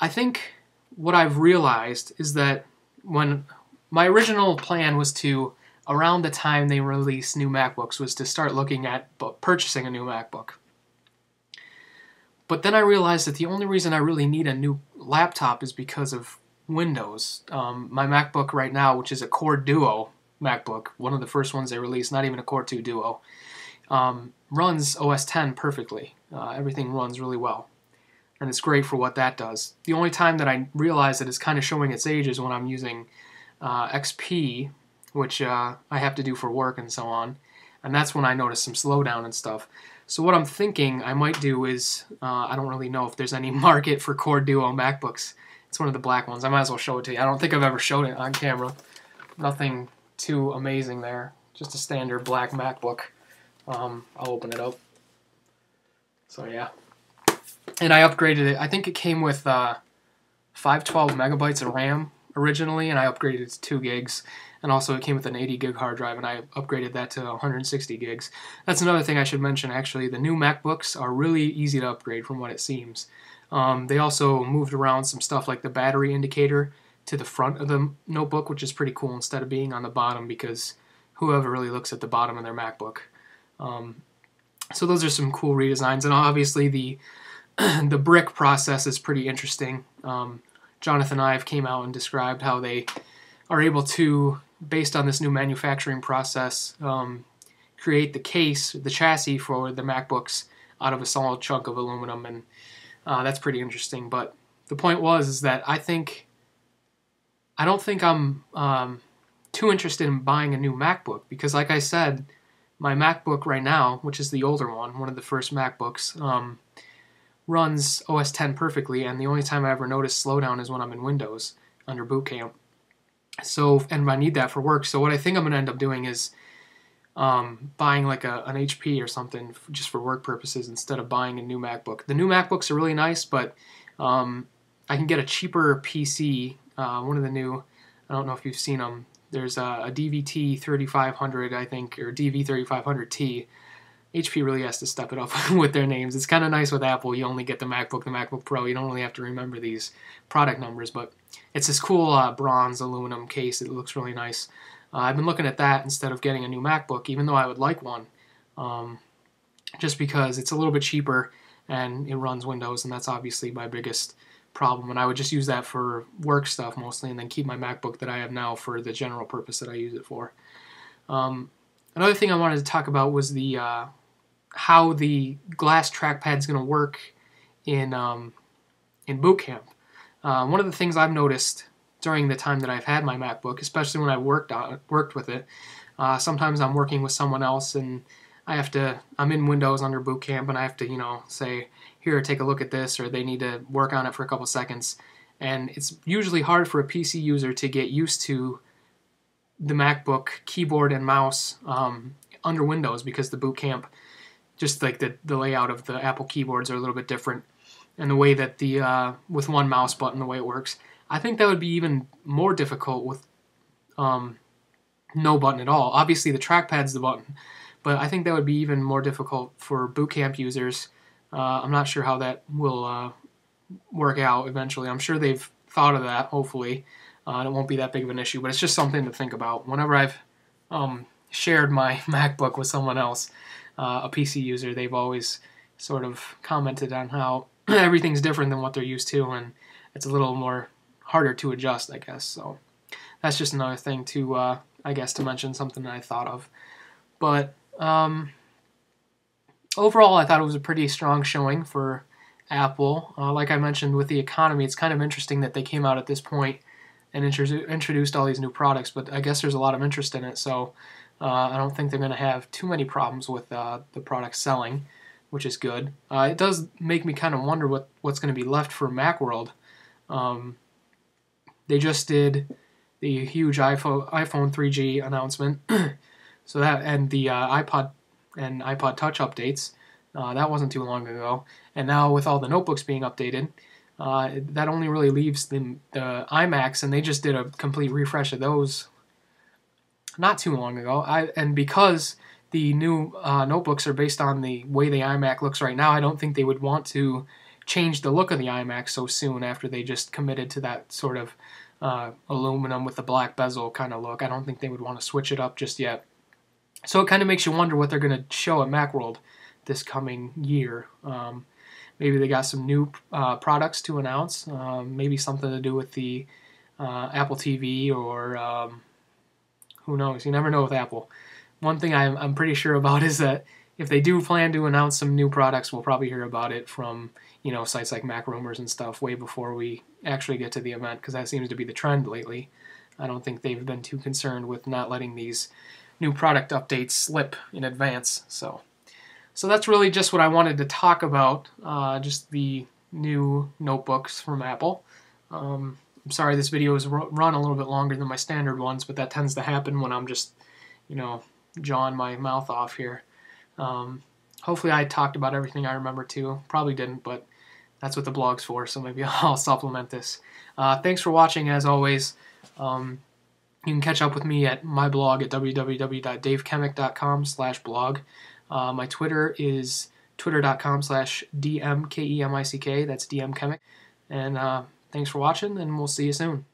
I think what I've realized is that when my original plan was to, around the time they release new MacBooks, was to start looking at purchasing a new MacBook. But then I realized that the only reason I really need a new laptop is because of Windows. My MacBook right now, which is a Core Duo MacBook, one of the first ones they released, not even a Core 2 Duo, runs OS X perfectly. Everything runs really well. And it's great for what that does. The only time that I realize that it's kind of showing its age is when I'm using XP, which I have to do for work and so on. And that's when I notice some slowdown and stuff. So what I'm thinking I might do is, I don't really know if there's any market for Core Duo MacBooks. It's one of the black ones. I might as well show it to you. I don't think I've ever showed it on camera. Nothing too amazing there. Just a standard black MacBook. I'll open it up. So yeah. And I upgraded it. I think it came with 512 megabytes of RAM originally, and I upgraded it to 2 gigs. And also it came with an 80 gig hard drive, and I upgraded that to 160 gigs. That's another thing I should mention, actually. The new MacBooks are really easy to upgrade from what it seems. They also moved around some stuff like the battery indicator to the front of the notebook, which is pretty cool, instead of being on the bottom, because whoever really looks at the bottom of their MacBook. So those are some cool redesigns, and obviously the the brick process is pretty interesting. Jonathan Ive came out and described how they are able to, based on this new manufacturing process, create the case, the chassis for the MacBooks out of a solid chunk of aluminum, and that's pretty interesting. But the point is that I don't think I'm too interested in buying a new MacBook, because like I said, my MacBook right now, which is the older one of the first MacBooks, runs OS X perfectly, and the only time I ever notice slowdown is when I'm in Windows under Boot Camp. So, and I need that for work. So what I think I'm going to end up doing is buying like an HP or something just for work purposes instead of buying a new MacBook. The new MacBooks are really nice, but I can get a cheaper PC. One of the new, I don't know if you've seen them. There's a DVT 3500, I think, or DV3500T. HP really has to step it up with their names. It's kind of nice with Apple. You only get the MacBook Pro. You don't really have to remember these product numbers, but it's this cool bronze aluminum case. It looks really nice. I've been looking at that instead of getting a new MacBook, even though I would like one, just because it's a little bit cheaper and it runs Windows, and that's obviously my biggest problem. And I would just use that for work stuff mostly, and then keep my MacBook that I have now for the general purpose that I use it for. Another thing I wanted to talk about was the how the glass trackpad is going to work in Boot Camp. One of the things I've noticed during the time that I've had my MacBook, especially when I worked with it, sometimes I'm working with someone else and I'm in Windows under Boot Camp, and I have to, say, here, take a look at this, or they need to work on it for a couple seconds. And it's usually hard for a PC user to get used to the MacBook keyboard and mouse under Windows, because the Boot Camp, just like the layout of the Apple keyboards are a little bit different, and the way that with one mouse button, the way it works. I think that would be even more difficult with no button at all. Obviously, the trackpad's the button, but I think that would be even more difficult for Boot Camp users. I'm not sure how that will work out eventually. I'm sure they've thought of that, hopefully. And it won't be that big of an issue, but it's just something to think about. Whenever I've shared my MacBook with someone else, a PC user, they've always sort of commented on how everything's different than what they're used to, and it's a little more harder to adjust, I guess. So that's just another thing to, I guess, to mention, something that I thought of. But overall, I thought it was a pretty strong showing for Apple. Like I mentioned, with the economy, it's kind of interesting that they came out at this point and introduced all these new products, but I guess there's a lot of interest in it, so I don't think they're going to have too many problems with the product selling, which is good. It does make me kind of wonder what's going to be left for Macworld. They just did the huge iPhone 3G announcement, so that, and the iPod and iPod Touch updates, that wasn't too long ago, and now with all the notebooks being updated, that only really leaves the iMacs, and they just did a complete refresh of those not too long ago. And because the new notebooks are based on the way the iMac looks right now, I don't think they would want to change the look of the iMac so soon after they just committed to that sort of aluminum with the black bezel kind of look. I don't think they would want to switch it up just yet. So it kind of makes you wonder what they're going to show at Macworld this coming year. Maybe they got some new products to announce, maybe something to do with the Apple TV, or who knows? You never know with Apple. One thing I'm pretty sure about is that if they do plan to announce some new products, we'll probably hear about it from, you know, sites like Mac Rumors and stuff way before we actually get to the event, because that seems to be the trend lately. I don't think they've been too concerned with not letting these new product updates slip in advance. So that's really just what I wanted to talk about, just the new notebooks from Apple. I'm sorry this video is run a little bit longer than my standard ones, but that tends to happen when I'm just, you know, jawing my mouth off here. Hopefully I talked about everything I remember too. Probably didn't, but that's what the blog's for, so maybe I'll supplement this. Thanks for watching, as always. You can catch up with me at my blog at www.davekemick.com/blog. My Twitter is twitter.com/DMKEMICK. That's DMKemick. And thanks for watching, and we'll see you soon.